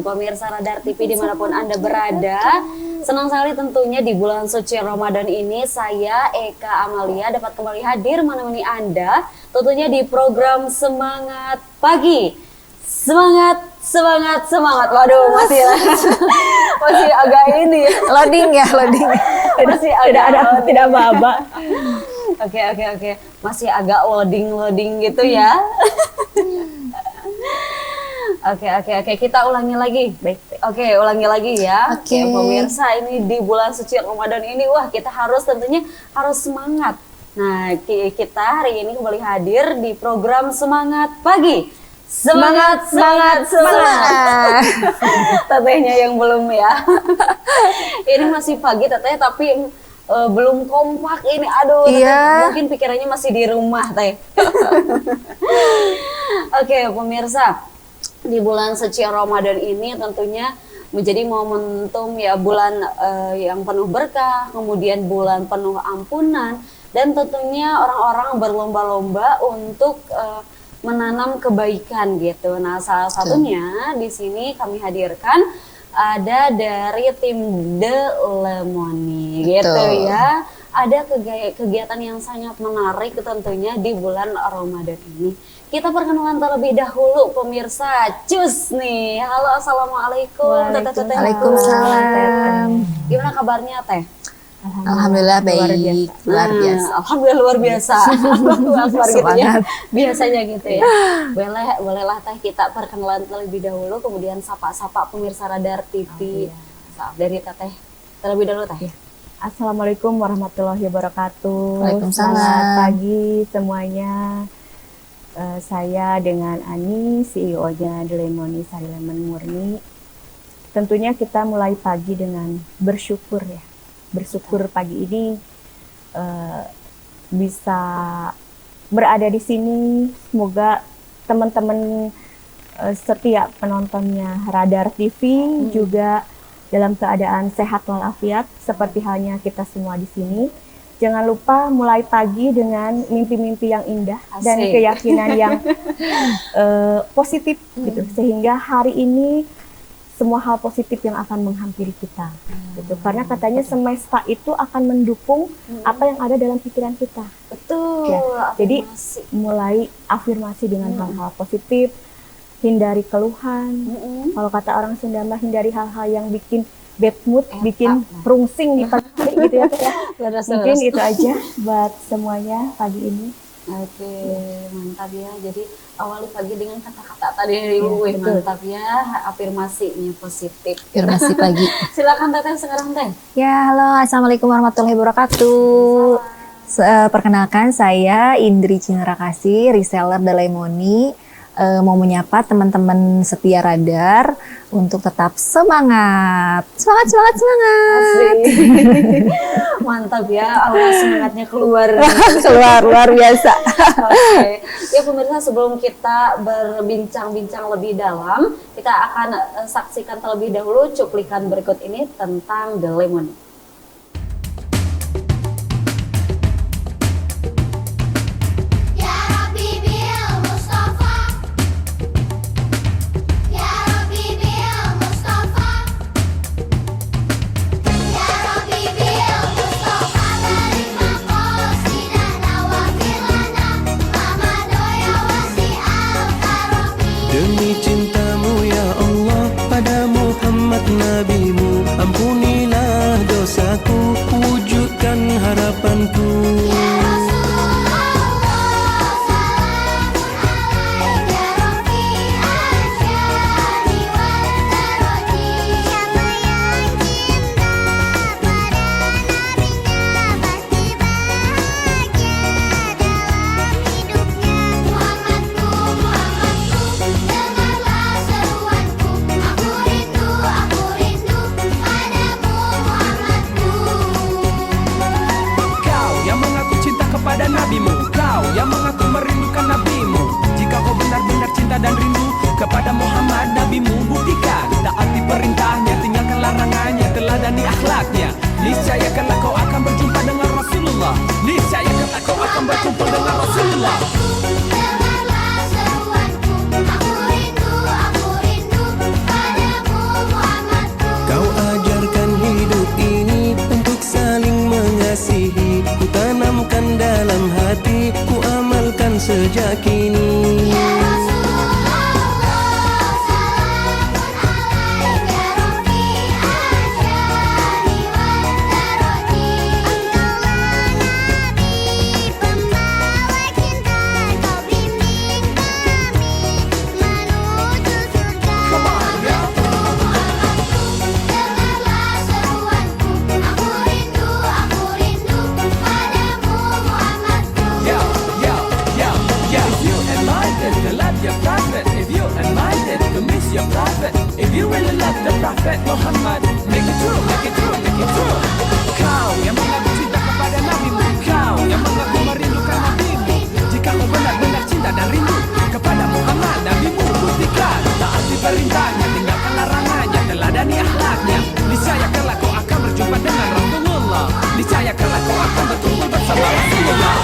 Pemirsa Radar TV dimanapun Anda berada, senang sekali tentunya di bulan suci Ramadan ini saya Eka Amalia dapat kembali hadir menemani Anda tentunya di program Semangat Pagi. Semangat. Waduh, masih agak ini loading. Masih agak tidak apa-apa. Oke. Masih agak loading gitu ya. Oke. Kita ulangi lagi. Baik. Oke, ulangi lagi ya. Oke. Ya, pemirsa, ini di bulan suci Ramadan ini, wah kita tentunya harus semangat. Nah, kita hari ini kembali hadir di program Semangat Pagi. Semangat. Tetehnya yang belum ya. Ini masih pagi teteh, tapi belum kompak ini. Aduh, iya. Mungkin pikirannya masih di rumah teh. Oke, pemirsa. Di bulan suci Ramadan ini tentunya menjadi momentum ya, bulan yang penuh berkah, kemudian bulan penuh ampunan, dan tentunya orang-orang berlomba-lomba untuk menanam kebaikan gitu. Nah, salah satunya di sini kami hadirkan ada dari tim The Lemony gitu ya. Ada kegiatan yang sangat menarik tentunya di bulan Ramadan ini. Kita perkenalan terlebih dahulu pemirsa. Cus nih. Halo, assalamualaikum. Waalaikumsalam. Gimana kabarnya teh? Alhamdulillah baik, luar biasa. Alhamdulillah luar biasa. Gitu ya. Biasanya gitu ya. Bolehlah teh kita perkenalan terlebih dahulu, kemudian sapa-sapa pemirsa Radar TV. Dari teteh terlebih dahulu teh. Assalamualaikum warahmatullahi wabarakatuh. Waalaikumsalam. Selamat pagi semuanya. Saya dengan Ani, CEO-nya The Lemony Sari Lemon Murni. Tentunya kita mulai pagi dengan bersyukur ya. Bersyukur pagi ini bisa berada di sini. Semoga teman-teman setiap penontonnya Radar TV juga dalam keadaan sehat walafiat seperti halnya kita semua di sini. Jangan lupa mulai pagi dengan mimpi-mimpi yang indah. Asik. Dan keyakinan yang positif gitu, sehingga hari ini semua hal positif yang akan menghampiri kita gitu. Karena katanya semesta itu akan mendukung apa yang ada dalam pikiran kita. Betul. Ya. Jadi mulai afirmasi dengan hal-hal positif, hindari keluhan. Kalau kata orang Sunda mah hindari hal-hal yang bikin bad mood, bikin rungsing di pagi hari gitu ya. Mungkin itu aja buat semuanya pagi ini. Oke, mantap ya. Jadi awali pagi dengan kata-kata tadi mantap ya, afirmasinya positif. Afirmasi pagi. Silakan teteh sekarang teh. Ya, halo, assalamualaikum warahmatullahi wabarakatuh. Perkenalkan saya Indri Cinerakasi, reseller The Lemony. Mau menyapa teman-teman setia Radar untuk tetap semangat. Mantap ya, aura semangatnya keluar luar biasa. Oke. Ya pemirsa, sebelum kita berbincang-bincang lebih dalam, kita akan saksikan terlebih dahulu cuplikan berikut ini tentang The Lemony. Demi cintamu ya Allah pada Muhammad Nabimu, ampunilah dosaku, wujudkan harapanku. Dan rindu kepada Muhammad Nabimu, buktikan taati perintahnya, tinggalkan larangannya, teladani akhlaknya. Niscaya kelak kau akan berjumpa dengan Rasulullah. Niscaya kelak kau akan berjumpa dengan Rasulullah. Dengarlah seruanku, aku rindu, pada kini. If you really love the Prophet Muhammad, make it true, make it true, make it true. Kau yang mengaku cinta kepada Nabi-Mu, kau yang mengaku merindukan Nabi-Mu. Jika kau benar-benar cinta dan rindu kepada Muhammad, Nabi-Mu, buktikan taati perintahnya, tinggalkan larangannya, teladani akhlaknya. Niscaya kelak kau akan berjumpa dengan Rasulullah. Niscaya kelak kau akan berkumpul bersama Rasulullah.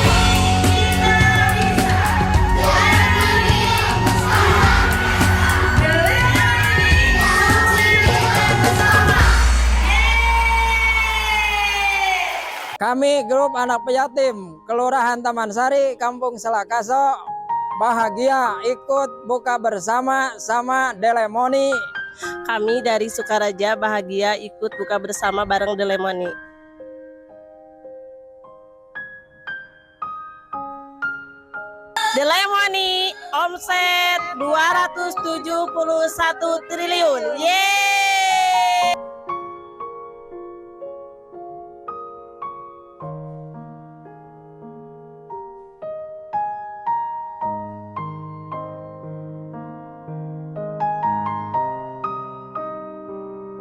Kami grup anak peyatim Kelurahan Taman Sari, Kampung Selakaso, bahagia ikut buka bersama sama Delemoni. Kami dari Sukaraja bahagia ikut buka bersama bareng Delemoni. Delemoni omset 271 triliun. Yeay!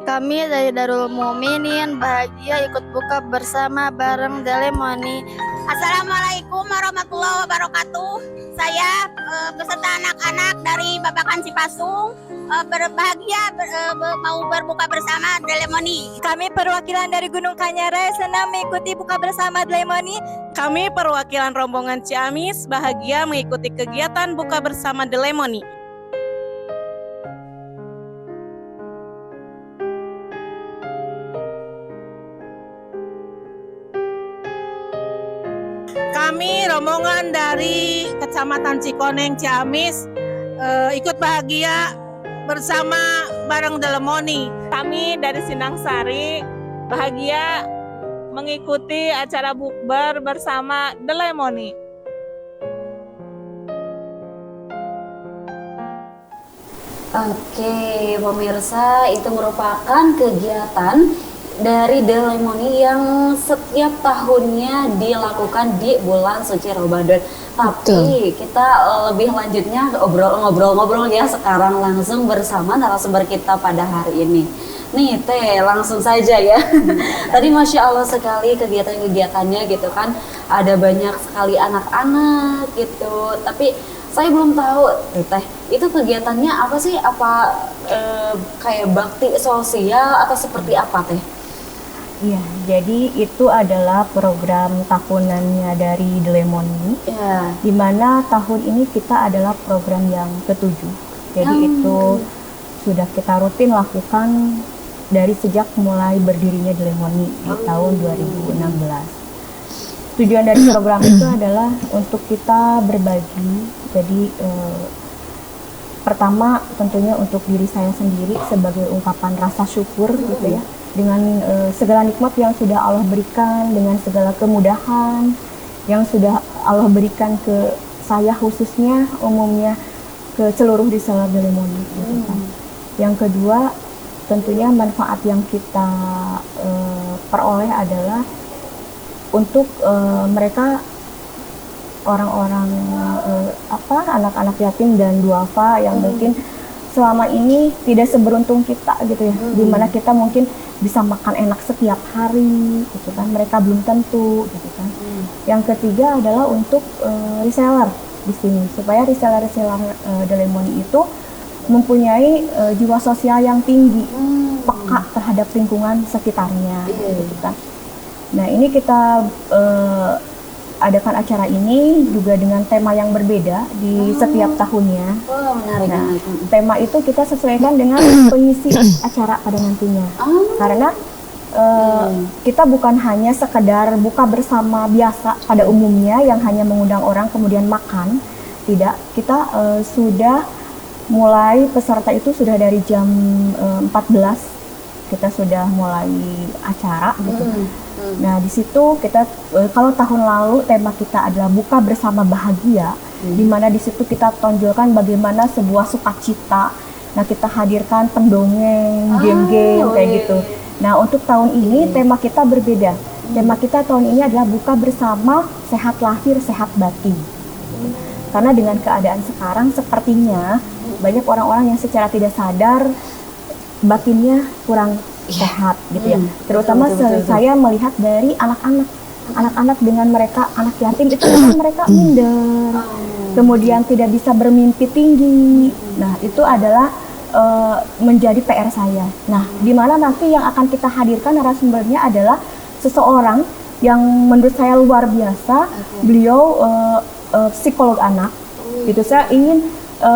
Kami dari Darul Muminin bahagia ikut buka bersama bareng Delemoni. Assalamualaikum warahmatullahi wabarakatuh. Saya beserta anak-anak dari Babakan Cipasung berbahagia mau berbuka bersama Delemoni. Kami perwakilan dari Gunung Kanyare senang mengikuti buka bersama Delemoni. Kami perwakilan rombongan Ciamis bahagia mengikuti kegiatan buka bersama Delemoni. Kami rombongan dari Kecamatan Cikoneng Ciamis ikut bahagia bersama bareng Delemoni. Kami dari Sindang Sari bahagia mengikuti acara bukber bersama Delemoni. Oke, pemirsa, itu merupakan kegiatan dari Delemoni yang setiap tahunnya dilakukan di bulan suci Ramadan. Tapi kita lebih lanjutnya ngobrol-ngobrol ya sekarang langsung bersama narasumber kita pada hari ini. Nih Teh, langsung saja ya. Tadi Masya Allah sekali kegiatan-kegiatannya gitu kan. Ada banyak sekali anak-anak gitu. Tapi saya belum tahu Teh, itu kegiatannya apa sih? Apa kayak bakti sosial atau seperti apa Teh? Iya, jadi itu adalah program tahunannya dari Delemoni, di mana tahun ini kita adalah program yang ke-7. Jadi itu sudah kita rutin lakukan dari sejak mulai berdirinya Delemoni di tahun 2016. Tujuan dari program itu adalah untuk kita berbagi. Jadi pertama tentunya untuk diri saya sendiri sebagai ungkapan rasa syukur gitu ya. Dengan segala nikmat yang sudah Allah berikan, dengan segala kemudahan yang sudah Allah berikan ke saya khususnya, umumnya ke seluruh reseller Delemoni gitu kan. Yang kedua, tentunya manfaat yang kita peroleh adalah untuk mereka orang-orang anak-anak yatim dan duafa yang mungkin selama ini tidak seberuntung kita gitu ya, dimana kita mungkin bisa makan enak setiap hari gitu kan, mereka belum tentu gitu kan. Yang ketiga adalah untuk reseller di sini, supaya reseller Delemoni itu mempunyai jiwa sosial yang tinggi, peka terhadap lingkungan sekitarnya gitu kan. Nah, ini kita adakan acara ini juga dengan tema yang berbeda di setiap tahunnya. Menarik. Nah, tema itu kita sesuaikan dengan pengisi acara pada nantinya. Karena kita bukan hanya sekedar buka bersama biasa pada umumnya yang hanya mengundang orang kemudian makan, Tidak, kita sudah mulai peserta itu sudah dari jam 14 kita sudah mulai acara gitu. Nah, di situ kita kalau tahun lalu tema kita adalah buka bersama bahagia, di mana di situ kita tonjolkan bagaimana sebuah sukacita. Nah, kita hadirkan pendongeng, game-game kayak gitu. Nah, untuk tahun ini tema kita berbeda. Tema kita tahun ini adalah buka bersama sehat lahir, sehat batin. Karena dengan keadaan sekarang sepertinya banyak orang-orang yang secara tidak sadar batinnya kurang sehat gitu ya. Terutama saya melihat dari anak-anak dengan mereka anak yatim itu kan mereka minder, kemudian tidak bisa bermimpi tinggi. Nah, itu adalah menjadi PR saya. Nah, di mana nanti yang akan kita hadirkan narasumbernya adalah seseorang yang menurut saya luar biasa. Beliau psikolog anak. Gitu, saya ingin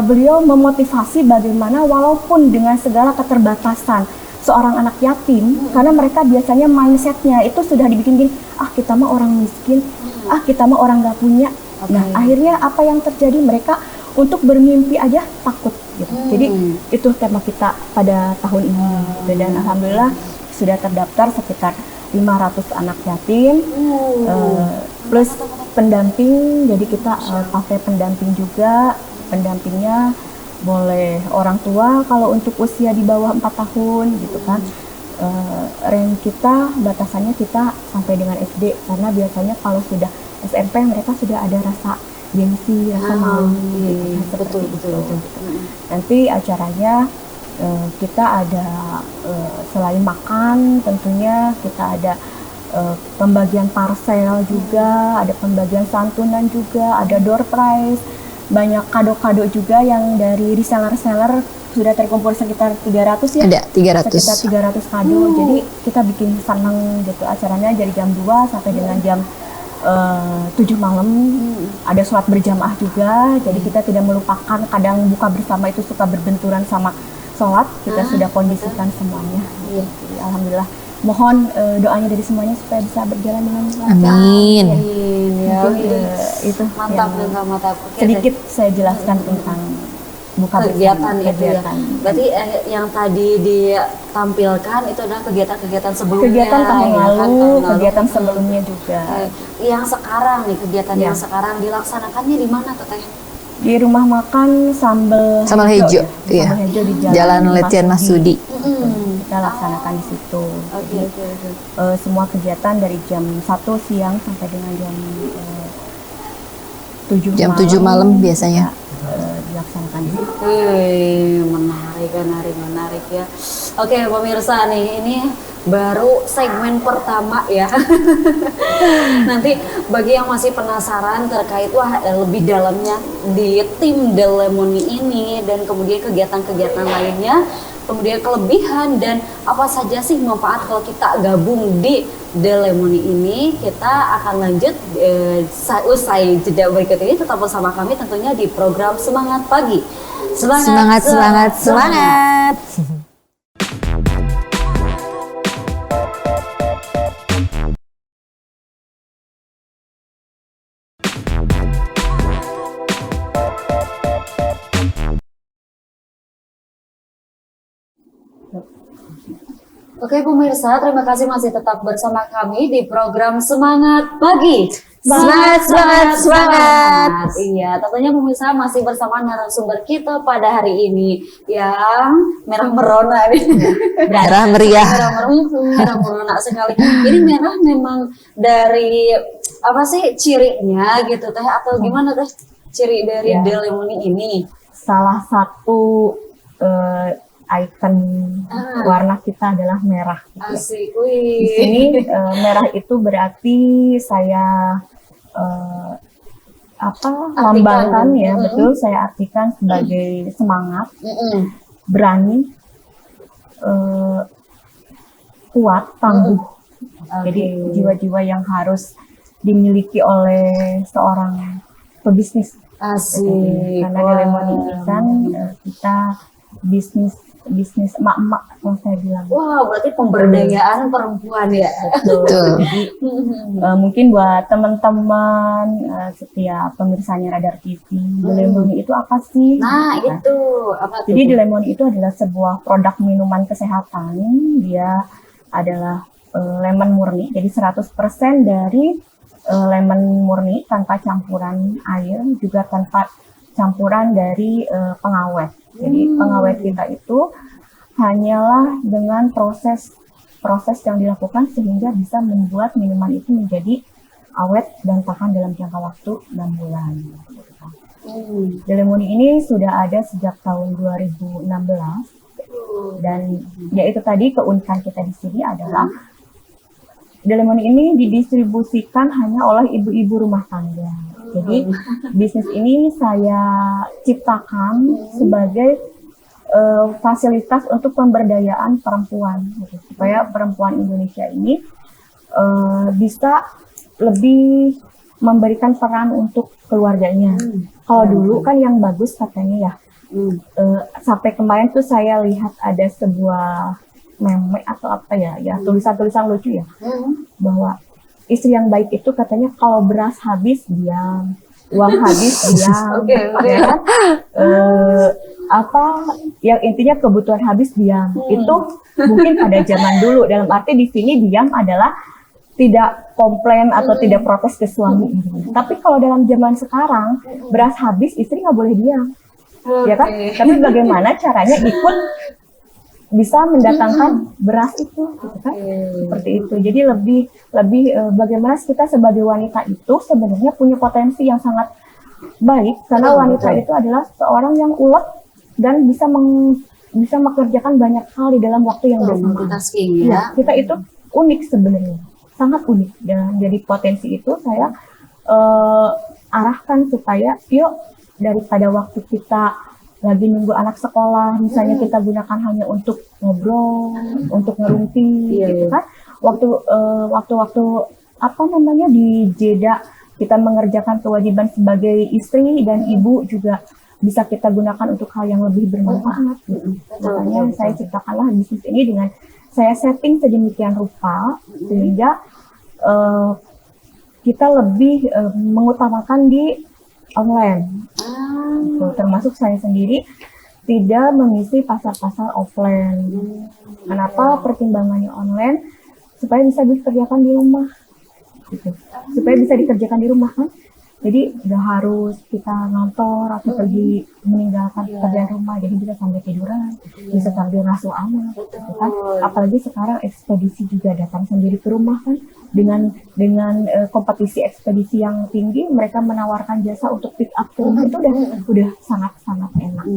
beliau memotivasi bagaimana walaupun dengan segala keterbatasan seorang anak yatim, karena mereka biasanya mindsetnya itu sudah dibikin gini, kita mah orang miskin, kita mah orang nggak punya. Nah, akhirnya apa yang terjadi, mereka untuk bermimpi aja takut gitu. Jadi itu tema kita pada tahun ini gitu. Dan alhamdulillah sudah terdaftar sekitar 500 anak yatim plus pendamping. Jadi kita pakai pendamping juga, pendampingnya boleh orang tua kalau untuk usia di bawah 4 tahun gitu kan. Range kita, batasannya kita sampai dengan SD, karena biasanya kalau sudah SMP mereka sudah ada rasa gengsi, rasa malu gitu. Betul. Nanti acaranya kita ada selain makan tentunya kita ada pembagian parcel juga, ada pembagian santunan juga, ada door prize, banyak kado-kado juga yang dari reseller-reseller sudah terkumpul sekitar 300 ya. Ada 300. Sekitar 300 kado. Jadi kita bikin senang gitu, acaranya dari jam 2 sampai dengan jam 7 malam. Ada sholat berjamaah juga. Jadi kita tidak melupakan, kadang buka bersama itu suka berbenturan sama sholat. Kita sudah kondisikan semuanya. Jadi, alhamdulillah. Mohon doanya dari semuanya supaya bisa berjalan dengan lancar. Amin. Ya, Itu mantap. sedikit saya jelaskan tentang buka kegiatan bersama, itu ya. Berarti yang tadi ditampilkan itu adalah kegiatan-kegiatan sebelumnya. Kegiatan tahun ya, lalu, kegiatan sebelumnya juga. Yang sekarang nih, kegiatan yang sekarang dilaksanakannya di mana tuh Teh? Di rumah makan Sambal Hejo. Iya. Sambal Hejo di Jalan Letjen Masudi. Kita laksanakan di situ. Oke. Semua kegiatan dari jam 1 siang sampai dengan jam 7 Jam 7 malam biasanya. Dilaksanakan di situ. Menarik ya. Oke, pemirsa nih, ini baru segmen pertama ya. Nanti bagi yang masih penasaran terkait lebih dalamnya di tim Delemoni ini dan kemudian kegiatan-kegiatan lainnya, kemudian kelebihan dan apa saja sih manfaat kalau kita gabung di Delemoni ini, kita akan lanjut usai jeda berikut ini. Tetap bersama kami tentunya di program Semangat Pagi. Semangat. Oke pemirsa, terima kasih masih tetap bersama kami di program Semangat Pagi. Semangat. Iya, tentunya pemirsa masih bersama narasumber kita pada hari ini yang merah merona nih. Merah meriah. Merah merona sekali. Ini merah memang dari apa sih cirinya gitu Teh, atau gimana Teh ciri dari Delemoni ini? Salah satu ikon warna kita adalah merah. Asik, Di sini merah itu berarti saya lambangkan ya, betul, saya artikan sebagai semangat, berani, kuat, tangguh. Jadi jiwa-jiwa yang harus dimiliki oleh seorang pebisnis. Asik. Karena Delemoni ini kan kita bisnis emak-emak yang saya bilang. Wah, berarti pemberdayaan perempuan ya. Betul. Jadi mungkin buat teman-teman setiap pemirsanya Radar TV, Delemoni itu apa sih? Nah, itu apa tuh? Jadi Delemoni itu adalah sebuah produk minuman kesehatan. Dia adalah lemon murni, jadi 100% dari lemon murni tanpa campuran air, juga tanpa campuran dari pengawet. Jadi pengawet kita itu hanyalah dengan proses yang dilakukan sehingga bisa membuat minuman itu menjadi awet dan tahan dalam jangka waktu 6 bulan. Delemoni ini sudah ada sejak tahun 2016 dan yaitu tadi keunikan kita di sini adalah Delemoni ini didistribusikan hanya oleh ibu-ibu rumah tangga. Jadi bisnis ini saya ciptakan sebagai fasilitas untuk pemberdayaan perempuan, gitu, supaya perempuan Indonesia ini bisa lebih memberikan peran untuk keluarganya. Kalau dulu kan yang bagus katanya ya, sampai kemarin tuh saya lihat ada sebuah meme atau apa ya tulisan-tulisan lucu ya, bahwa istri yang baik itu katanya kalau beras habis diam, uang habis diam, ya kan? Apa yang intinya kebutuhan habis diam. Itu mungkin pada zaman dulu, dalam arti di sini diam adalah tidak komplain atau tidak protes ke suami. Tapi kalau dalam zaman sekarang beras habis istri nggak boleh diam, ya kan? Tapi bagaimana caranya ikut bisa mendatangkan beras itu, gitu kan? Seperti itu. Jadi lebih bagaimana kita sebagai wanita itu sebenarnya punya potensi yang sangat baik, karena wanita itu adalah seorang yang ulet dan bisa mengerjakan banyak hal di dalam waktu yang bersamaan. Ya, kita itu unik sebenarnya, sangat unik. Dan jadi potensi itu saya arahkan supaya yuk, daripada waktu kita lagi nunggu anak sekolah, misalnya kita gunakan hanya untuk ngobrol, untuk ngerumpi, gitu kan? Waktu apa namanya di jeda kita mengerjakan kewajiban sebagai istri dan ibu juga bisa kita gunakan untuk hal yang lebih bermanfaat. Makanya saya ciptakanlah bisnis ini dengan saya setting sedemikian rupa sehingga kita lebih mengutamakan di online. Termasuk saya sendiri tidak mengisi pasar-pasar offline. Kenapa pertimbangannya online? Supaya bisa dikerjakan di rumah, gitu. Supaya bisa dikerjakan di rumah kan. Jadi nggak harus kita ngantor atau pergi meninggalkan pekerjaan rumah. Jadi bisa sambil tiduran, bisa sambil ngasuh anak, gitu kan. Apalagi sekarang ekspedisi juga datang sendiri ke rumah kan. Dengan kompetisi ekspedisi yang tinggi, mereka menawarkan jasa untuk pick up ke rumah itu udah sangat enak.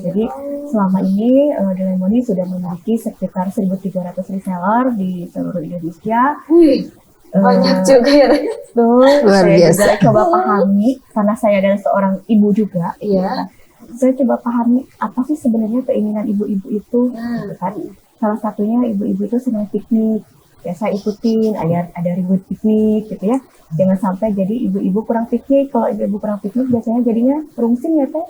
Jadi selama ini Delemoni sudah memiliki sekitar 1.300 reseller di seluruh Indonesia. Banyak juga ya. Luar biasa. Saya coba pahami karena saya adalah seorang ibu juga. Iya. Saya coba pahami apa sih sebenarnya keinginan ibu-ibu itu, gitu kan. Salah satunya ibu-ibu itu senang piknik. Ya saya ikutin, ada ribut piknik gitu ya. Jangan sampai jadi ibu-ibu kurang piknik. Kalau ibu-ibu kurang piknik biasanya jadinya rungsing ya teh.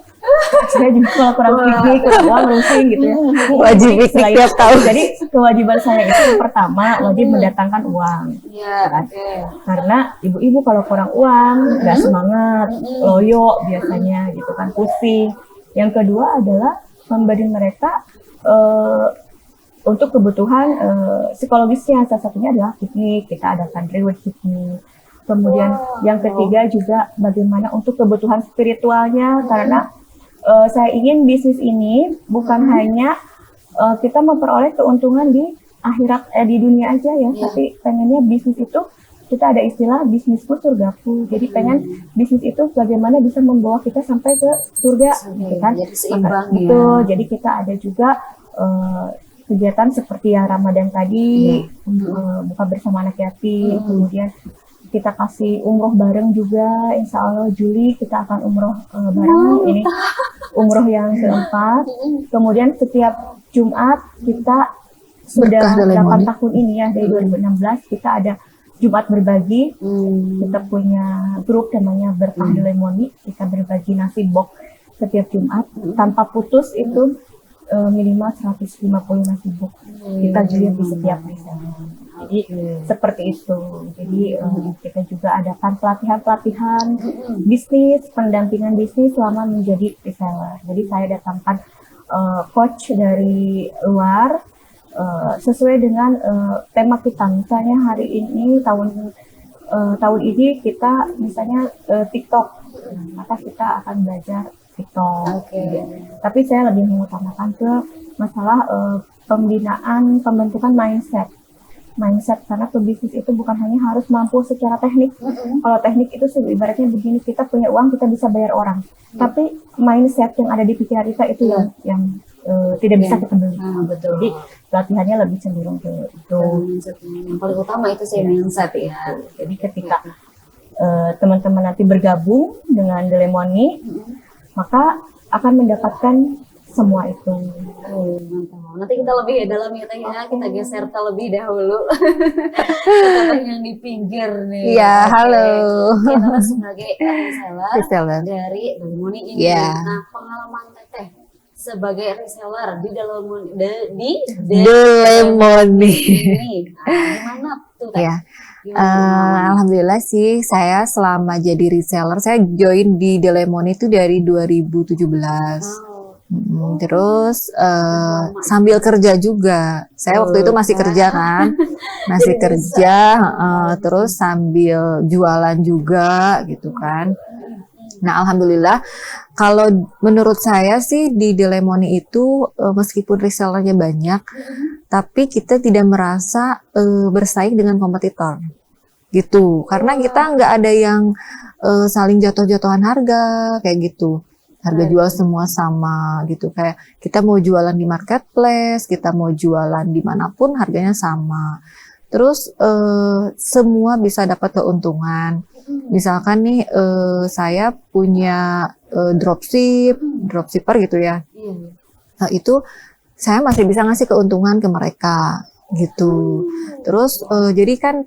Saya juga kalau kurang piknik, kurang uang rungsing gitu ya. Wajib piknik tiap tahun. Jadi kewajiban saya itu yang pertama wajib mendatangkan uang. Kan? Karena ibu-ibu kalau kurang uang nggak semangat, loyo biasanya gitu kan, pusing. Yang kedua adalah memberi mereka untuk kebutuhan psikologisnya, salah satunya adalah piknik, kita adakan reward piknik. Kemudian yang ketiga juga bagaimana untuk kebutuhan spiritualnya, karena saya ingin bisnis ini bukan hanya kita memperoleh keuntungan di akhirat, di dunia aja ya, tapi pengennya bisnis itu kita ada istilah bisnisku surgaku. Jadi pengen bisnis itu bagaimana bisa membawa kita sampai ke surga, gitu kan? Betul. Jadi kita ada juga kegiatan seperti yang Ramadan tadi, buka bersama anak yatim, kemudian kita kasih umroh bareng juga, insya Allah Juli kita akan umroh bareng, ini umroh yang keempat. Kemudian setiap Jumat kita sudah 8 tahun ini ya, dari 2016 kita ada Jumat berbagi, kita punya grup namanya Berkah Delemoni, kita berbagi nasi box setiap Jumat tanpa putus itu minimal 155.000 book kita jual di setiap reseller. Jadi seperti itu. Jadi kita juga adakan pelatihan-pelatihan bisnis, pendampingan bisnis selama menjadi reseller. Jadi saya datangkan coach dari luar sesuai dengan tema kita. Misalnya hari ini tahun ini kita misalnya TikTok, maka kita akan belajar TikTok. Tapi saya lebih mengutamakan ke masalah pembentukan mindset karena pebisnis itu bukan hanya harus mampu secara teknik. Kalau teknik itu ibaratnya begini, kita punya uang kita bisa bayar orang, tapi mindset yang ada di pikiran kita itu yang tidak bisa kita beli. Betul. Jadi pelatihannya lebih cenderung ke itu. Yang paling utama itu sih mindset ya. Jadi ketika teman-teman nanti bergabung dengan The Lemony, maka akan mendapatkan semua itu. Mantap. Nanti kita lebih dalam ya Teh ya, kita geser terlebih dahulu. Kita yang di pinggir nih. Iya, halo. Kita sebagai reseller Reseller. dari The Lemony ini. Iya. Nah, pengalaman Teteh sebagai reseller di The Lemony. ini, gimana tuh Teh? Ya. Gimana? Alhamdulillah sih saya selama jadi reseller saya join di The Lemony itu dari 2017. Terus sambil kerja juga. Saya waktu itu masih kerja kan, masih kerja, terus sambil jualan juga gitu kan. Nah alhamdulillah kalau menurut saya sih di The Lemony itu meskipun resellernya banyak, tapi kita tidak merasa bersaing dengan kompetitor gitu. Karena kita nggak ada yang saling jatuh-jatuhan harga kayak gitu. Harga jual semua sama gitu, kayak kita mau jualan di marketplace, kita mau jualan dimanapun harganya sama. Terus semua bisa dapat keuntungan. Misalkan nih saya punya dropshipper gitu ya. Nah, itu saya masih bisa ngasih keuntungan ke mereka gitu. Terus jadi kan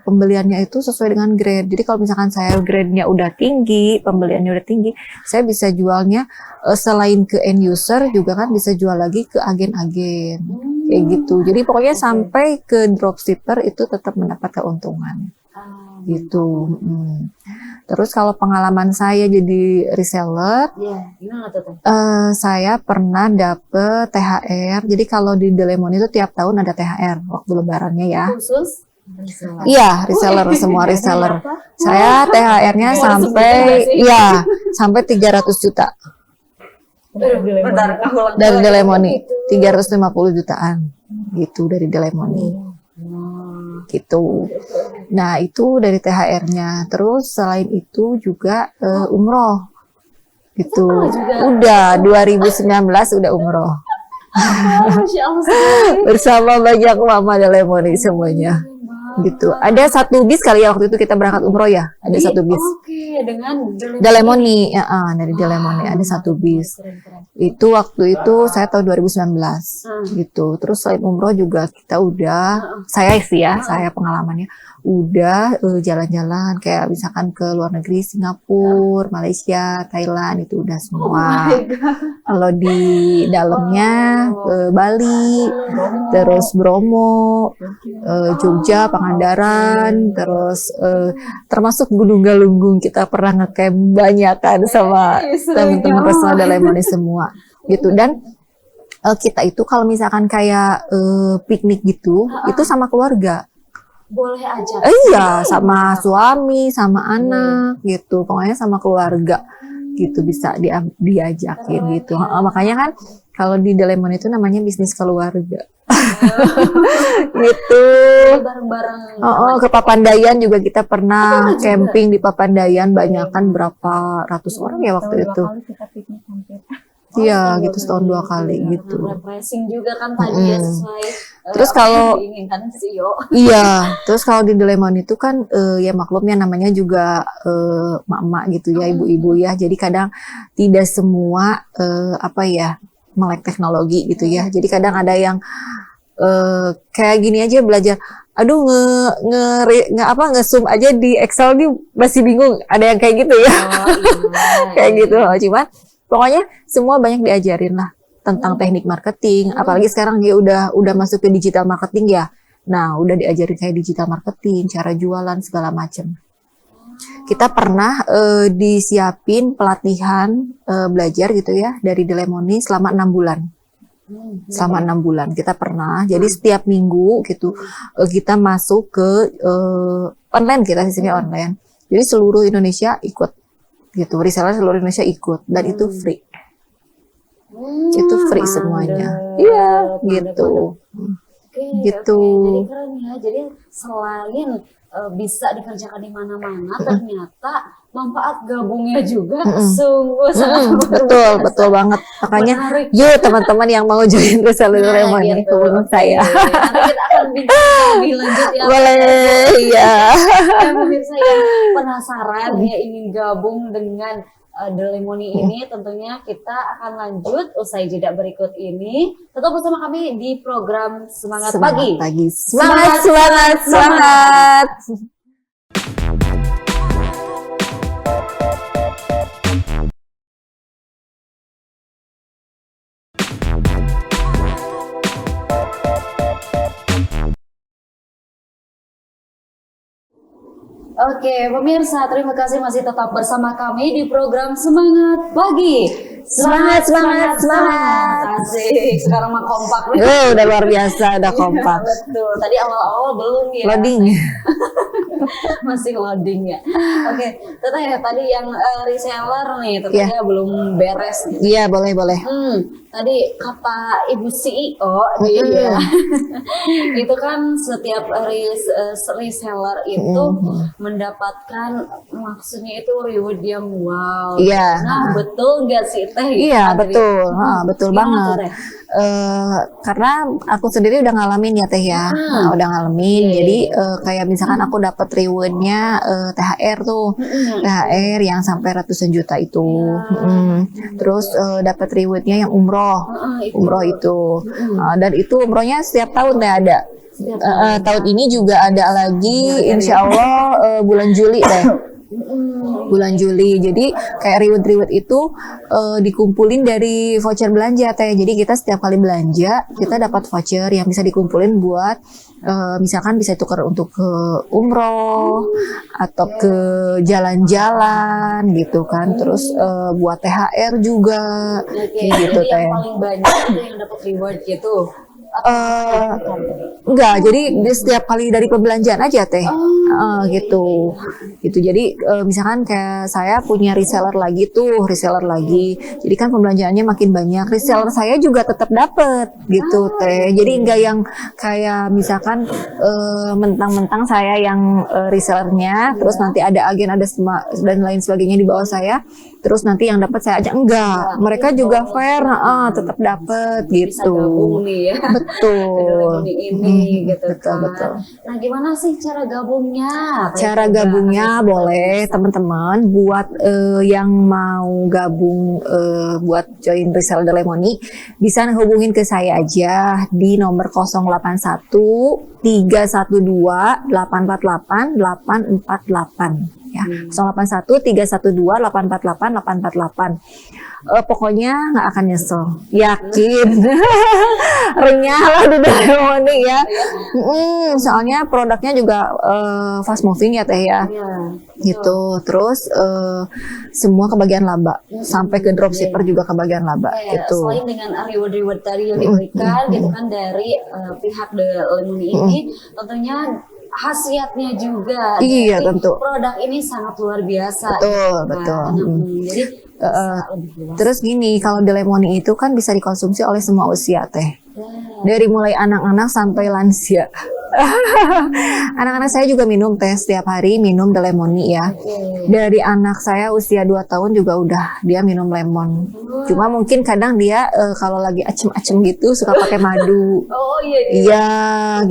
pembeliannya itu sesuai dengan grade. Jadi kalau misalkan saya grade-nya udah tinggi, pembeliannya udah tinggi, saya bisa jualnya selain ke end user juga kan bisa jual lagi ke agen-agen kayak gitu. Jadi pokoknya sampai ke dropshipper itu tetap mendapat keuntungan gitu. Terus kalau pengalaman saya jadi reseller, Gimana tuh Teh? saya pernah dapet THR. Jadi kalau di The Lemony itu tiap tahun ada THR waktu lebarannya ya. Khusus reseller. Iya, reseller, semua reseller. Saya THR-nya sampai 300 juta Bentar, aku ulang dari lagi. The Lemony. 350 jutaan gitu dari The Lemony. Gitu. Nah, itu dari THR-nya. Terus selain itu juga umroh. Gitu. Udah 2019 udah umroh. Masya Allah. Bersama banyak mama The Lemony semuanya. Gitu. Ada satu bis kali ya waktu itu kita berangkat umroh ya. Ada satu bis. Oke, dengan The Lemony, dari The Lemony ada satu bis. Itu waktu itu saya tahun 2019 gitu. Terus selain umroh juga kita udah, saya pengalamannya udah jalan-jalan kayak misalkan ke luar negeri, Singapura, Malaysia, Thailand itu udah semua. Kalau di dalamnya Bali, terus Bromo, Jogja, Pangandaran, terus termasuk Gunung Galunggung kita pernah ngecamp banyakan sama teman-teman personal The Lemony semua gitu. Dan kita itu kalau misalkan kayak piknik gitu, itu sama keluarga. boleh aja. Iya, sama suami, sama anak gitu. Pokoknya sama keluarga gitu bisa diajakin gitu. Makanya kan kalau di The Lemony itu namanya bisnis keluarga. Gitu. Bareng-bareng. Ke Papandayan juga kita pernah camping di Papandayan, banyakan berapa ratus orang ya waktu itu. Kita piknik hampir. Iya, gitu setahun 2 kali gitu. Refreshing juga kan tadi ya sesuai. Terus kalau diinginkan CEO. iya, terus kalau di The Lemony itu kan ya maklumnya namanya juga mak-mak gitu ya, ibu-ibu ya. Jadi kadang tidak semua melek teknologi gitu ya. Jadi kadang ada yang kayak gini aja belajar. Aduh nge-zoom aja di Excel nih masih bingung. Ada yang kayak gitu ya. Kayak gitu. Cuman Pokoknya semua banyak diajarin lah tentang teknik marketing. Apalagi sekarang dia udah masuk ke digital marketing ya. Nah, udah diajarin kayak digital marketing, cara jualan segala macam. Kita pernah disiapin pelatihan belajar gitu ya dari Delemoni selama 6 bulan. Selama 6 bulan kita pernah. Jadi setiap minggu gitu kita masuk ke online, kita sistemnya online. Jadi seluruh Indonesia ikut gitu, reseller seluruh Indonesia ikut dan itu free. Itu free semuanya. Iya, gitu. Gitu. Jadi keren ya. Jadi selain bisa dikerjakan di mana-mana, ternyata manfaat gabungnya juga sungguh sangat Betul banget. Makanya menarik. yuk teman-teman yang mau join reseller Delemoni Gitu. hubungi saya. Nanti kita akan bincang lebih lanjut ya. Boleh, ya. Ya, pemirsa yang penasaran ya ingin gabung dengan Delemoni ini, tentunya kita akan lanjut usai jeda berikut ini. Tetap bersama kami di program Semangat Pagi. Semangat. Oke, pemirsa, terima kasih masih tetap bersama kami di program Semangat Pagi. Semangat. Asik, sekarang mah kompak nih. Udah luar biasa, udah kompak. Betul, tadi awal-awal belum ya. Loading. Masih loading ya. Oke, teteh tadi yang reseller nih, tentunya belum beres. Iya, boleh. Tadi kata Ibu CEO ya, itu kan setiap reseller itu mendapatkan maksudnya itu reward yang wow. Iya. Nah, betul nggak sih teh? Iya, betul. Betul Gimana tuh, banget. Teh? Karena aku sendiri udah ngalamin ya Teh ya. Udah ngalamin. Jadi kayak misalkan aku dapat rewardnya THR tuh. THR yang sampai ratusan juta itu. Terus dapat rewardnya yang umroh. Umroh itu. Dan itu umrohnya setiap tahun Teh ada. Tahun ini juga ada lagi, insya Allah bulan Juli Teh. Bulan Juli. Jadi kayak reward itu dikumpulin dari voucher belanja Teh. Jadi kita setiap kali belanja kita dapat voucher yang bisa dikumpulin buat misalkan bisa tukar untuk ke umroh atau ke jalan-jalan gitu kan. Terus buat THR juga gitu Jadi Teh. yang paling banyak itu yang dapat reward gitu. Enggak, jadi di setiap kali dari pembelanjaan aja Teh. Gitu. Jadi misalkan kayak saya punya reseller lagi. Jadi kan pembelanjaannya makin banyak. Reseller saya juga tetap dapat gitu Teh. Jadi enggak yang kayak misalkan mentang-mentang saya yang resellernya, terus nanti ada agen, ada dan lain sebagainya di bawah saya. Terus nanti yang dapat saya aja, enggak. Mereka juga fair, tetap dapat Bisa gitu. gabung nih ya. Betul. Ini gitu Betul. Nah, gimana sih cara gabungnya? Cara gabungnya boleh teman-teman buat yang mau gabung buat join reseller Delemoni bisa hubungin ke saya aja di nomor 081 312 848 848 ya. 081 312 848 848. Pokoknya nggak akan nyesel, yakin. Renyah lah di Delemoni ya. Soalnya produknya juga fast moving ya Teh ya. Gitu. Terus semua kebagian laba, sampai ke dropshipper juga kebagian laba gitu. Selain dengan reward tadi yang diberikan gitu kan dari pihak Delemoni ini, tentunya khasiatnya juga. Iya, Jadi, tentu. Produk ini sangat luar biasa. Betul. Jadi Terus gini, kalau Delemoni itu kan bisa dikonsumsi oleh semua usia Teh. Dari mulai anak-anak sampai lansia. Anak-anak saya juga minum Teh, setiap hari minum Delemoni ya. Dari anak saya usia 2 tahun juga udah dia minum lemon. Cuma mungkin kadang dia kalau lagi acem-acem gitu suka pakai madu. Oh iya. Iya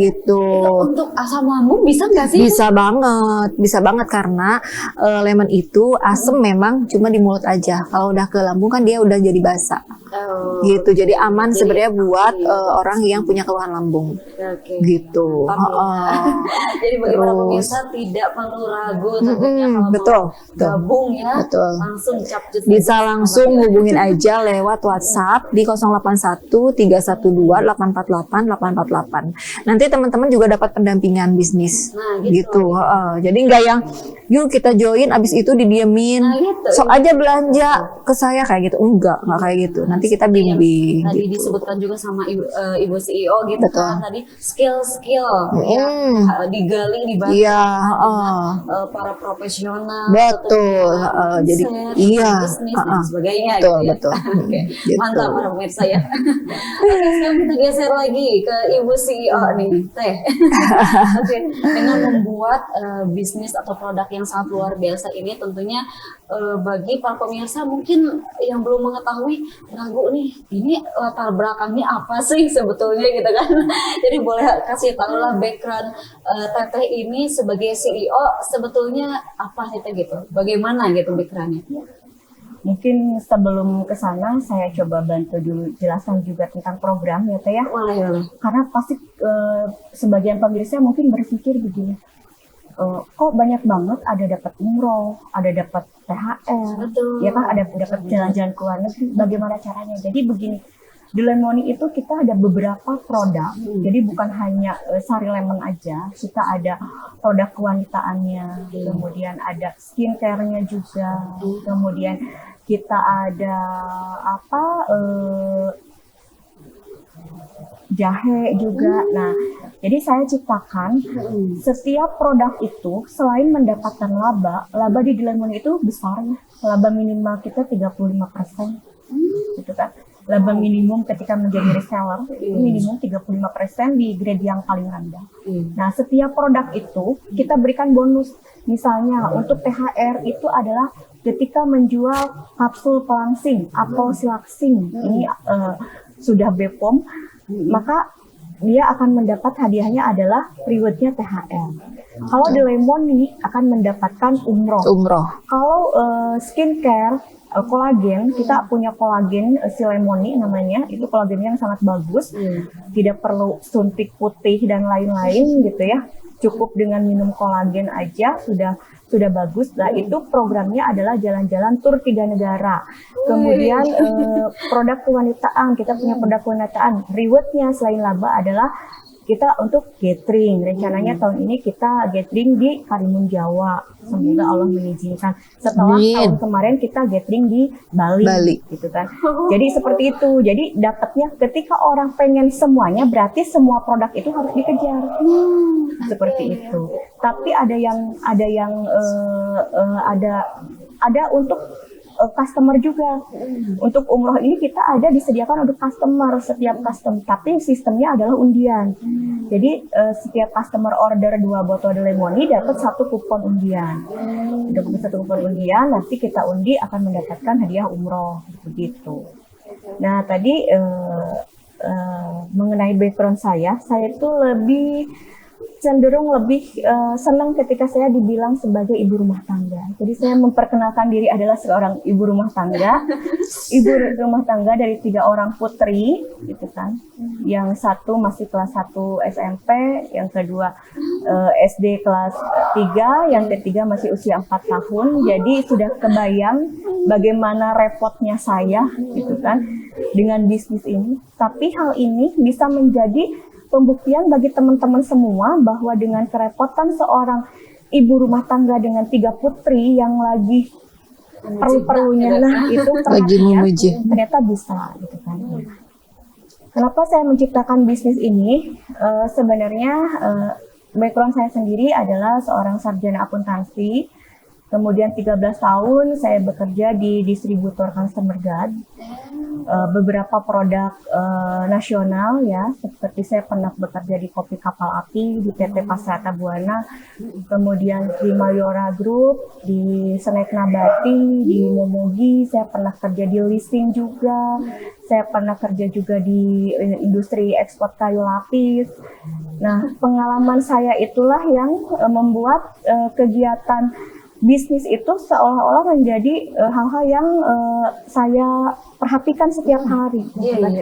gitu. Untuk asam lambung bisa nggak sih? Bisa banget karena lemon itu asam memang cuma di mulut aja. Kalau udah ke lambung kan dia udah jadi basa. gitu. Jadi aman Jadi, sebenarnya buat iya. orang yang punya keluhan lambung Oke. gitu. Mantap ya. Jadi bagi para Terus. pemirsa tidak perlu ragu tentunya kalau betul, mau betul. gabung ya, Betul. langsung capcus Bisa aja. langsung hubungin aja lewat WhatsApp di 081 312 848 848. Nanti teman-teman juga dapat pendampingan bisnis. Nah, Gitu. Jadi nggak yang yuk kita join abis itu didiemin. Nah, gitu. Sok aja belanja ke saya kayak gitu. Enggak kayak gitu. Nanti kita bimbing Tadi gitu. disebutkan juga sama Ibu CEO gitu Betul. kan tadi skill-skill yang digali dibantu Iya, para profesional betul. Jadi iya, bisnis dan sebagainya betul, gitu ya. betul. Oke, Gitu. mantap para pemirsa ya. Oke, sekarang kita geser lagi ke Ibu CEO nih, Teh. Oke, dengan membuat bisnis atau produk yang sangat luar biasa ini tentunya bagi para pemirsa mungkin yang belum mengetahui ragu nih, ini latar belakangnya apa sih sebetulnya gitu kan. Jadi boleh kasih tahu lah background Teteh ini sebagai CEO sebetulnya apa sih Teh gitu, bagaimana gitu backgroundnya. Mungkin sebelum ke sana saya coba bantu dulu jelaskan juga tentang program ya Teh ya. Boleh. Karena pasti sebagian pemirsa mungkin berpikir begini, kok banyak banget ada dapat umroh, ada dapat THR, Betul. ya kan ada dapat jalan-jalan ke luar negeri. Bagaimana caranya? Jadi begini, di Lemony itu kita ada beberapa produk. Jadi bukan hanya sari lemon aja, kita ada produk kewanitaannya, kemudian ada skincare-nya juga, kemudian kita ada jahe juga. Nah, jadi saya ciptakan setiap produk itu selain mendapatkan laba di Lemony itu besar ya. Laba minimal kita 35%. Gitu kan. Laba minimum ketika menjadi reseller itu minimum 35% di grade yang paling rendah. Nah, setiap produk itu kita berikan bonus. Misalnya untuk THR itu adalah ketika menjual kapsul pelangsing atau silaksing, ini sudah BPOM, maka dia akan mendapat hadiahnya adalah rewardnya THR. Kalau di Lemony akan mendapatkan umroh. Kalau skincare, kolagen, kita punya kolagen si Lemony namanya, itu kolagen yang sangat bagus, tidak perlu suntik putih dan lain-lain gitu ya. Cukup dengan minum kolagen aja sudah bagus. Nah, itu programnya adalah jalan-jalan tur 3 negara. Kemudian produk kewanitaan, kita punya produk kewanitaan. Rewardnya selain laba adalah kita untuk gathering. Rencananya tahun ini kita gathering di Karimun Jawa. Semoga Allah mengizinkan. Setelah tahun kemarin kita gathering di Bali. Gitu kan. Jadi seperti itu. Jadi dapatnya ketika orang pengen semuanya, berarti semua produk itu harus dikejar. Seperti itu. Tapi ada untuk customer juga. Untuk umroh ini kita ada disediakan untuk customer, setiap customer, tapi sistemnya adalah undian. Jadi setiap customer order 2 botol Lemony dapat 1 kupon undian. Dapat 1 kupon undian, nanti kita undi akan mendapatkan hadiah umroh begitu. Nah, tadi mengenai background saya itu cenderung lebih senang ketika saya dibilang sebagai ibu rumah tangga. Jadi saya memperkenalkan diri adalah seorang ibu rumah tangga. Ibu rumah tangga dari 3 orang putri, gitu kan. Yang satu masih kelas 1 SMP, yang kedua SD kelas 3, yang ketiga masih usia 4 tahun. Jadi sudah kebayang bagaimana repotnya saya, gitu kan, dengan bisnis ini. Tapi hal ini bisa menjadi pembuktian bagi teman-teman semua bahwa dengan kerepotan seorang ibu rumah tangga dengan 3 putri yang lagi perlu-perlunya itu ternyata bisa gitu kan. Kenapa saya menciptakan bisnis ini? Sebenarnya background saya sendiri adalah seorang sarjana akuntansi. Kemudian 13 tahun saya bekerja di distributor Customer Guard. Beberapa produk nasional ya, seperti saya pernah bekerja di Kopi Kapal Api, di PT Pasrata Buana, kemudian di Mayora Group, di Snack Nabati, di Momogi, saya pernah kerja di leasing juga, saya pernah kerja juga di industri ekspor kayu lapis. Nah, pengalaman saya itulah yang membuat kegiatan bisnis itu seolah-olah menjadi hal-hal yang saya perhatikan setiap hari. Gitu kan.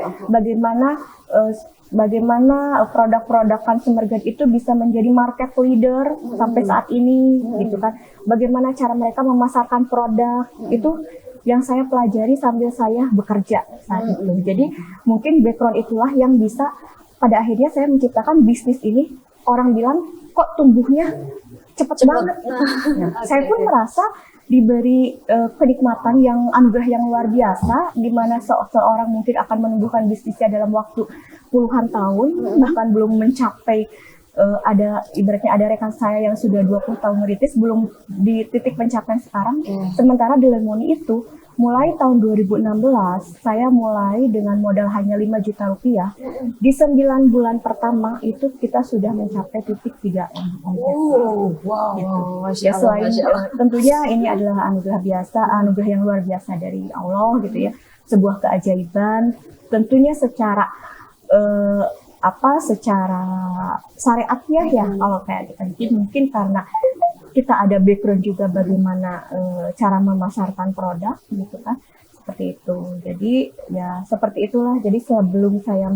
Bagaimana produk-produk consumer good itu bisa menjadi market leader sampai saat ini, gitu kan. Bagaimana cara mereka memasarkan produk itu yang saya pelajari sambil saya bekerja saat itu. Jadi mungkin background itulah yang bisa pada akhirnya saya menciptakan bisnis ini. Orang bilang kok tumbuhnya cepat banget. Nah, saya pun merasa diberi kenikmatan yang anugerah yang luar biasa, di mana seorang mungkin akan menumbuhkan bisnisnya dalam waktu puluhan tahun, bahkan belum mencapai ibaratnya ada rekan saya yang sudah 20 tahun merintis belum di titik pencapaian sekarang. Sementara Delemoni itu mulai tahun 2016 saya mulai dengan modal hanya 5 juta rupiah. Di 9 bulan pertama itu kita sudah mencapai titik 3M. Wow, Ya, selain tentunya ini adalah anugerah yang luar biasa dari Allah gitu ya, sebuah keajaiban. Tentunya secara secara syariatnya ya, kalau kayak kita mungkin karena kita ada background juga bagaimana cara memasarkan produk gitu kan, seperti itu. Jadi ya seperti itulah. Jadi sebelum saya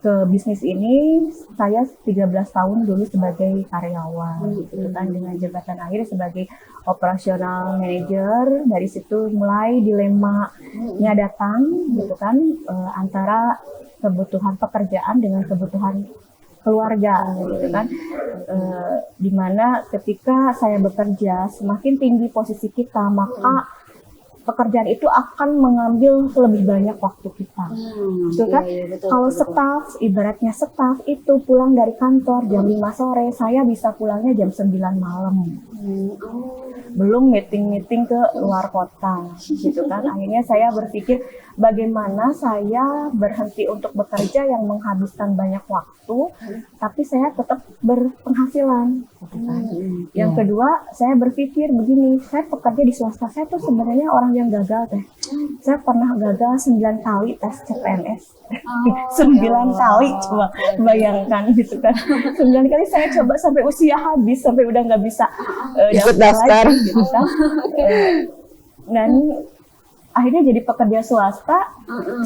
ke bisnis ini, saya 13 tahun dulu sebagai karyawan gitu kan, dengan jabatan akhir sebagai operasional manager. Dari situ mulai dilemanya datang gitu kan, antara kebutuhan pekerjaan dengan kebutuhan keluarga gitu kan, dimana ketika saya bekerja semakin tinggi posisi kita, maka pekerjaan itu akan mengambil lebih banyak waktu kita, gitu kan. Kalau staff, ibaratnya staff itu pulang dari kantor jam 5 sore, saya bisa pulangnya jam 9 malam. Belum meeting-meeting ke luar kota, gitu kan. Akhirnya saya berpikir bagaimana saya berhenti untuk bekerja yang menghabiskan banyak waktu, tapi saya tetap berpenghasilan. Gitu kan. Yang kedua, saya berpikir begini, saya bekerja di swasta, saya tuh sebenarnya orang yang gagal teh. Saya pernah gagal 9 kali tes CPNS. 9 kali, coba bayangkan gitu kan. 9 kali saya coba sampai usia habis, sampai udah nggak bisa daftar lagi, gitu kan. Dan akhirnya jadi pekerja swasta.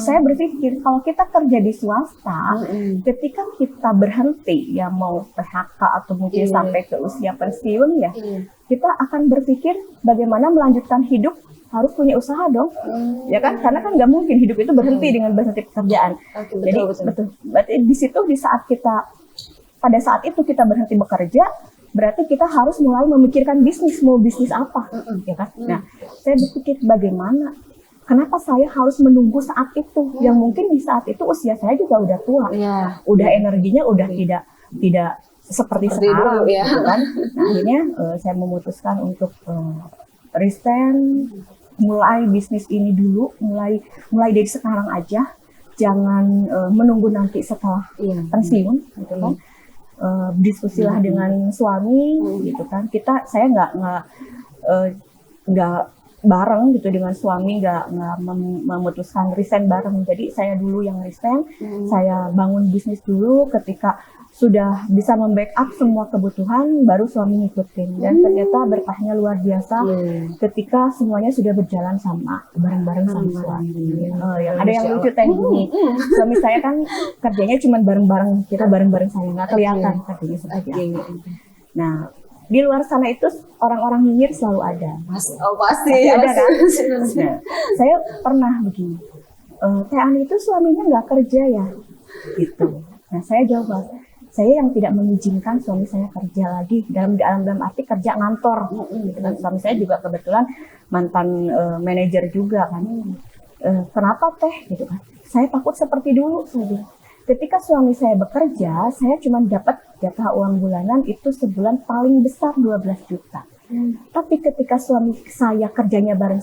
Saya berpikir kalau kita kerja di swasta, ketika kita berhenti ya, mau PHK atau mungkin sampai ke usia pensiun ya, kita akan berpikir bagaimana melanjutkan hidup, harus punya usaha dong, ya kan? Karena kan nggak mungkin hidup itu berhenti dengan berhenti pekerjaan. Jadi betul. Berarti di situ pada saat itu kita berhenti bekerja, berarti kita harus mulai memikirkan bisnis, mau bisnis apa, ya kan? Nah, saya berpikir bagaimana. Kenapa saya harus menunggu saat itu? Yang mungkin di saat itu usia saya juga udah tua, udah energinya udah tidak seperti sekarang, dulu, ya. gitu kan? Nah, akhirnya saya memutuskan untuk resign, mulai bisnis ini dulu, mulai dari sekarang aja, jangan menunggu nanti setelah pensiun, gitu kan. Diskusilah dengan suami, gitu kan. Saya nggak bareng gitu dengan suami, nggak memutuskan resign bareng. Jadi saya dulu yang resign, saya bangun bisnis dulu. Ketika sudah bisa membackup semua kebutuhan, baru suami ngikutin. Dan ternyata berkahnya luar biasa ketika semuanya sudah berjalan bareng-bareng sama suami. Ada yang lucu teh gini, suami saya kan kerjanya cuma bareng-bareng, kita bareng-bareng, saya nggak kelihatan kerjanya seperti apa. Nah, di luar sana itu orang-orang nyinyir selalu ada. Pasti ada kan? Nah, saya pernah begini, Teh Ani itu suaminya nggak kerja ya? Gitu. Nah, saya jawab, saya yang tidak mengizinkan suami saya kerja lagi, dalam arti kerja ngantor. Gitu kan. Suami saya juga kebetulan mantan manajer juga kan. Kenapa teh? Gitu kan. Saya takut seperti dulu, saya bilang. Ketika suami saya bekerja, saya cuma dapat jatah uang bulanan itu sebulan paling besar 12 juta. Tapi ketika suami saya kerjanya bareng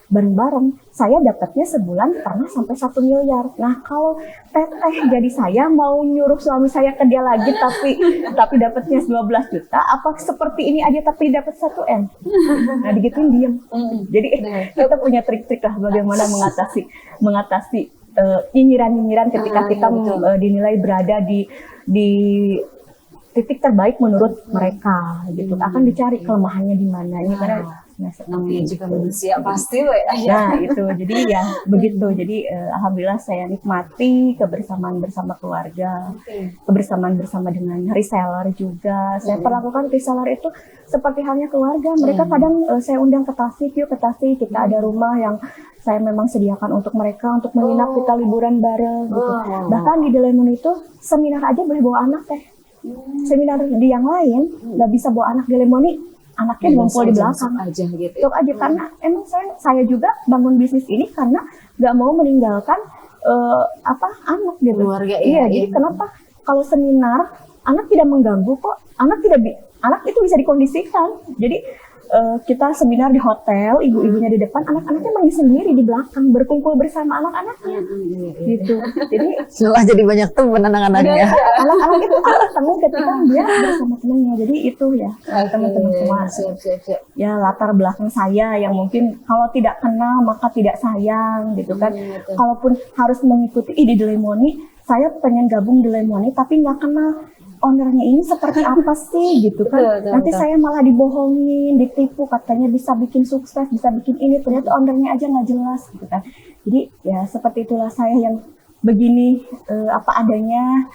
bareng-bareng, saya dapatnya sebulan pernah sampai 1 miliar. Nah, kalau teteh jadi saya mau nyuruh suami saya kerja lagi tapi dapatnya 12 juta, apa seperti ini aja tapi dapat 1 M? Nah, digituin diem. Jadi kita punya trik-trik lah bagaimana mengatasi nyinyiran-nyinyiran ketika kita dinilai berada di titik terbaik menurut mereka gitu. Akan dicari kelemahannya di mana. Ini karena namanya juga manusia pasti ya. Nah itu jadi ya begitu. Jadi alhamdulillah saya nikmati kebersamaan bersama keluarga, kebersamaan bersama dengan reseller juga. Saya perlakukan reseller itu seperti halnya keluarga. Mereka kadang saya undang ke Tasik, yuk ke Tasik, kita ada rumah yang saya memang sediakan untuk mereka untuk menginap, kita liburan bareng gitu. Bahkan di Delemon itu seminar aja boleh bawa anak teh. Seminar di yang lain nggak bisa bawa anak Delemon, anaknya ngumpul di belakang aja gitu. Untuk aja karena emang saya juga bangun bisnis ini karena nggak mau meninggalkan anak gitu. Keluarga Iya, jadi kenapa kalau seminar anak tidak mengganggu kok, anak itu bisa dikondisikan. Jadi kita seminar di hotel, ibu-ibunya di depan, anak-anaknya main sendiri di belakang berkumpul bersama anak-anaknya gitu. Jadi Setelah jadi banyak teman anak-anaknya. anak-anak itu teman ketika dia bersama temannya. Jadi itu ya teman-teman semua. Siap. Ya latar belakang saya yang mungkin kalau tidak kenal maka tidak sayang gitu kan. Kalaupun harus mengikuti di Delemoni, saya pengen gabung Delemoni tapi nggak kenal ownernya ini seperti apa sih gitu kan. Nanti saya malah dibohongin, ditipu, katanya bisa bikin sukses, bisa bikin ini, ternyata ownernya aja nggak jelas gitu kan. Jadi ya seperti itulah saya yang begini apa adanya.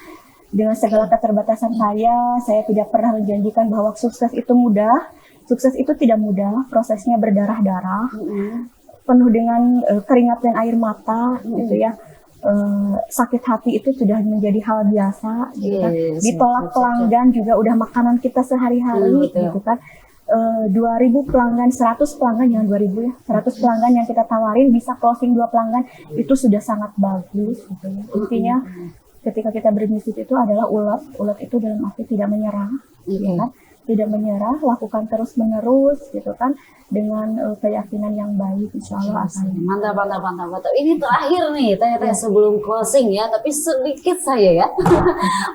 Dengan segala keterbatasan saya tidak pernah menjanjikan bahwa sukses itu mudah. Sukses itu tidak mudah, prosesnya berdarah-darah, penuh dengan keringat dan air mata, gitu ya. Sakit hati itu sudah menjadi hal biasa, gitu kan. Ditolak pelanggan juga udah makanan kita sehari-hari, gitu kan. 2.000 pelanggan, 100 pelanggan, jangan 2.000 ya, 100 pelanggan yang kita tawarin bisa closing 2 pelanggan, itu sudah sangat bagus, gitu ya. Intinya ketika kita berbisnis itu adalah ulet itu dalam arti tidak menyerah, ya kan? Tidak menyerah, lakukan terus-menerus gitu kan, dengan keyakinan yang baik, insya Allah akan. Mantap. Ini terakhir nih, Teh sebelum closing ya, tapi sedikit saya ya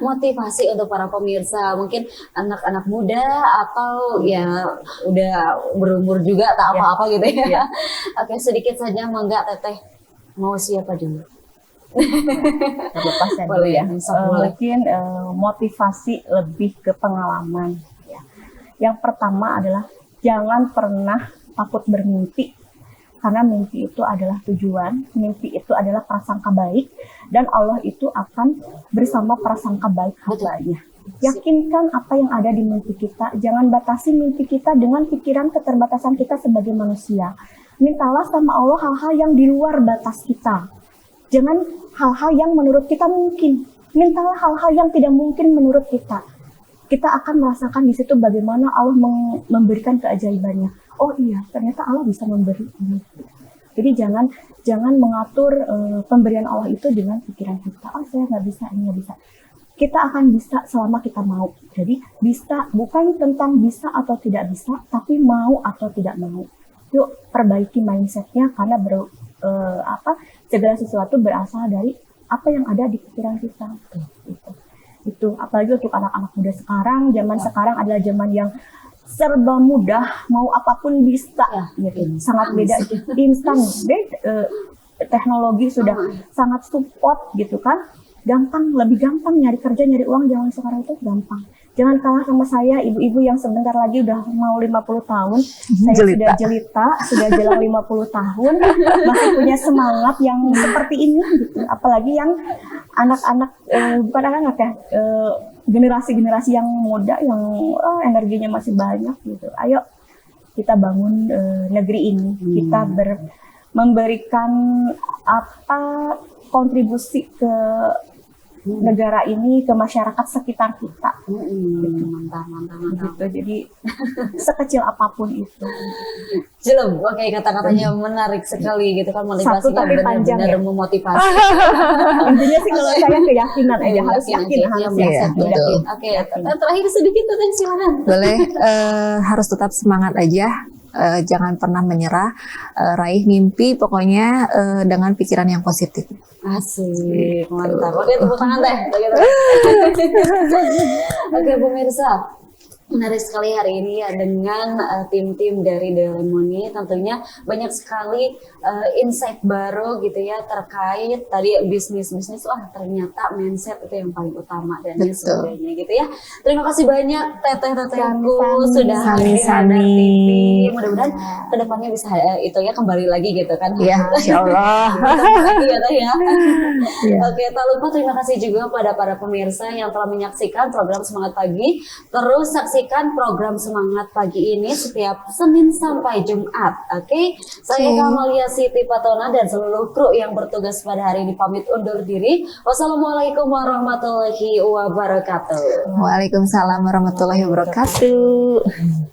motivasi untuk para pemirsa, mungkin anak-anak muda atau ya udah berumur juga tak apa-apa gitu ya. Oke, sedikit saja, mangga Teteh mau siapa dulu? Terlepas ya dulu ya. Mungkin motivasi lebih ke pengalaman. Yang pertama adalah jangan pernah takut bermimpi, karena mimpi itu adalah tujuan, mimpi itu adalah prasangka baik, dan Allah itu akan bersama prasangka baik hambanya. Yakinkan apa yang ada di mimpi kita, jangan batasi mimpi kita dengan pikiran keterbatasan kita sebagai manusia. Mintalah sama Allah hal-hal yang di luar batas kita, jangan hal-hal yang menurut kita mungkin, mintalah hal-hal yang tidak mungkin menurut kita. Kita akan merasakan di situ bagaimana Allah memberikan keajaibannya. Oh iya, ternyata Allah bisa memberi ini. Jadi jangan mengatur pemberian Allah itu dengan pikiran kita. Oh saya nggak bisa, ini nggak bisa. Kita akan bisa selama kita mau. Jadi bisa bukan tentang bisa atau tidak bisa, tapi mau atau tidak mau. Yuk perbaiki mindsetnya, karena segala sesuatu berasal dari apa yang ada di pikiran kita. Gitu. Itu apalagi untuk anak-anak muda sekarang, zaman sekarang adalah zaman yang serba mudah, mau apapun bisa, gitu. Sangat beda, instan, teknologi sudah sangat support gitu kan, gampang, lebih gampang nyari kerja, nyari uang zaman sekarang itu gampang. Jangan kalah sama saya, ibu-ibu yang sebentar lagi udah mau 50 tahun, saya sudah jelita, sudah jelang 50 tahun, masih punya semangat yang seperti ini gitu. Apalagi yang anak-anak, bukan anak-anak ya, generasi-generasi yang muda, yang energinya masih banyak gitu. Ayo kita bangun negeri ini, kita memberikan kontribusi ke negara ini, ke masyarakat sekitar kita. Gitu. Mantap. Gitu. Jadi sekecil apapun itu. Jelem, oke, kata-katanya menarik sekali gitu kan, motivasinya benar-benar memotivasi. Intinya sih kalau saya keyakinan aja, harus yakin, harus yakin. Oke, terakhir sedikit Teteh, silakan. Boleh, harus tetap semangat aja. Jangan pernah menyerah, raih mimpi pokoknya dengan pikiran yang positif. Asik, mantap. Oke, tepuk tangan Teh. Oke pemirsa, Menarik sekali hari ini ya dengan tim-tim dari Delemoni, tentunya banyak sekali insight baru gitu ya terkait tadi bisnis, wah ternyata mindset itu yang paling utama dan lain sebagainya gitu ya. Terima kasih banyak teteh-tetehku sudah hadir Sami-sami. di TV. Mudah-mudahan kedepannya bisa itu ya kembali lagi gitu kan. Iya, insyaallah. Lagi ya Teh ya. Iya. Oke, tak lupa terima kasih juga pada para pemirsa yang telah menyaksikan program Semangat Pagi. Terus saksikan program Semangat Pagi ini setiap Senin sampai Jumat. Oke, saya Kamalia Siti Patona dan seluruh kru yang bertugas pada hari ini pamit undur diri. Wassalamualaikum warahmatullahi wabarakatuh. Waalaikumsalam warahmatullahi wabarakatuh.